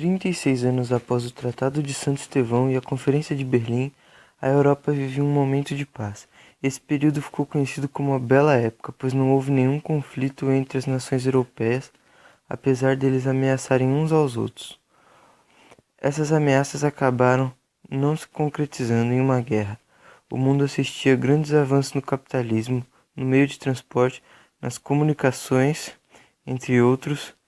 36 anos após o Tratado de Santo Estevão e a Conferência de Berlim, a Europa vivia um momento de paz. Esse período ficou conhecido como a Bela Época, pois não houve nenhum conflito entre as nações europeias, apesar deles ameaçarem uns aos outros. Essas ameaças acabaram não se concretizando em uma guerra. O mundo assistia a grandes avanços no capitalismo, no meio de transporte, nas comunicações, entre outros.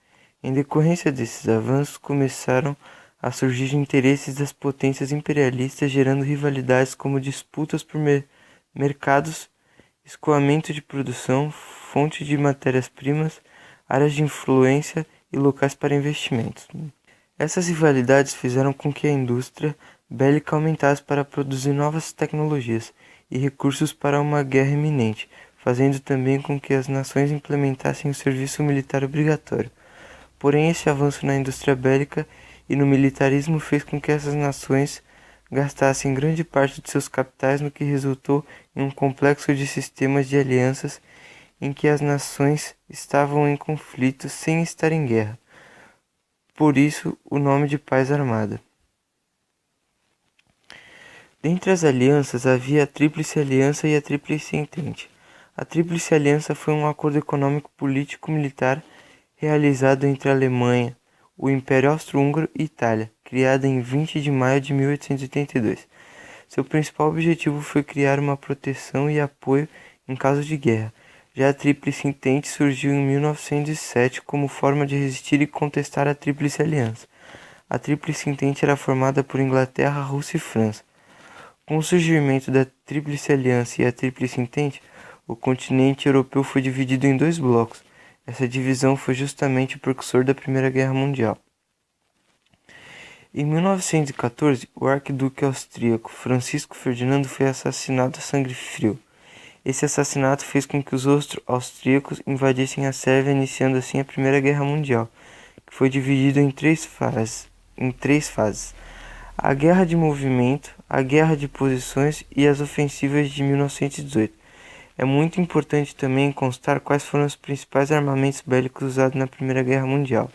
Em decorrência desses avanços, começaram a surgir interesses das potências imperialistas, gerando rivalidades como disputas por mercados, escoamento de produção, fonte de matérias-primas, áreas de influência e locais para investimentos. Essas rivalidades fizeram com que a indústria bélica aumentasse para produzir novas tecnologias e recursos para uma guerra iminente, fazendo também com que as nações implementassem o serviço militar obrigatório. Porém, esse avanço na indústria bélica e no militarismo fez com que essas nações gastassem grande parte de seus capitais, no que resultou em um complexo de sistemas de alianças em que as nações estavam em conflito sem estar em guerra. Por isso, o nome de paz armada. Dentre as alianças havia a Tríplice Aliança e a Tríplice Entente. A Tríplice Aliança foi um acordo econômico, político e militar realizado entre a Alemanha, o Império Austro-Húngaro e Itália, criada em 20 de maio de 1882. Seu principal objetivo foi criar uma proteção e apoio em caso de guerra. Já a Tríplice Entente surgiu em 1907 como forma de resistir e contestar a Tríplice Aliança. A Tríplice Entente era formada por Inglaterra, Rússia e França. Com o surgimento da Tríplice Aliança e a Tríplice Entente, o continente europeu foi dividido em dois blocos. Essa divisão foi justamente o precursor da Primeira Guerra Mundial. Em 1914, o arquiduque austríaco Francisco Ferdinando foi assassinado a sangue frio. Esse assassinato fez com que os austríacos invadissem a Sérvia, iniciando assim a Primeira Guerra Mundial, que foi dividida em três fases. A Guerra de Movimento, a Guerra de Posições e as Ofensivas de 1918. É muito importante também constar quais foram os principais armamentos bélicos usados na Primeira Guerra Mundial.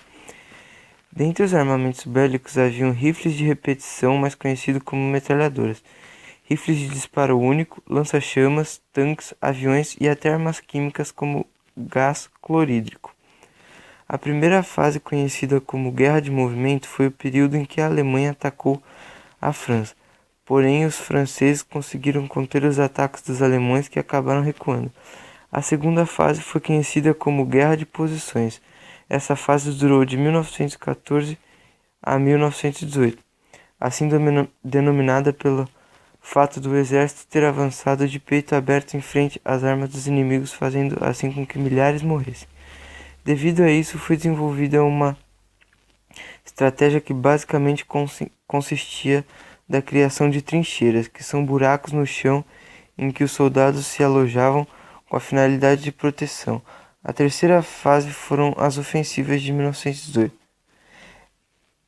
Dentre os armamentos bélicos haviam rifles de repetição, mais conhecidos como metralhadoras, rifles de disparo único, lança-chamas, tanques, aviões e até armas químicas como gás clorídrico. A primeira fase, conhecida como Guerra de Movimento, foi o período em que a Alemanha atacou a França. Porém, os franceses conseguiram conter os ataques dos alemães, que acabaram recuando. A segunda fase foi conhecida como Guerra de Posições. Essa fase durou de 1914 a 1918, assim denominada pelo fato do exército ter avançado de peito aberto em frente às armas dos inimigos, fazendo assim com que milhares morressem. Devido a isso, foi desenvolvida uma estratégia que basicamente consistia da criação de trincheiras, que são buracos no chão em que os soldados se alojavam com a finalidade de proteção. A terceira fase foram as ofensivas de 1918.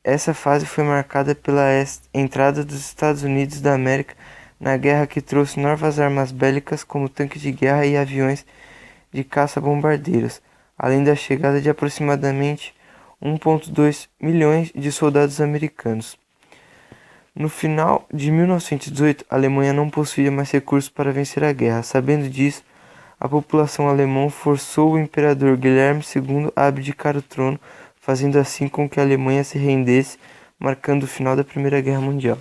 Essa fase foi marcada pela entrada dos Estados Unidos da América na guerra, que trouxe novas armas bélicas como tanques de guerra e aviões de caça-bombardeiros, além da chegada de aproximadamente 1,2 milhões de soldados americanos. No final de 1918, a Alemanha não possuía mais recursos para vencer a guerra. Sabendo disso, a população alemã forçou o imperador Guilherme II a abdicar o trono, fazendo assim com que a Alemanha se rendesse, marcando o final da Primeira Guerra Mundial.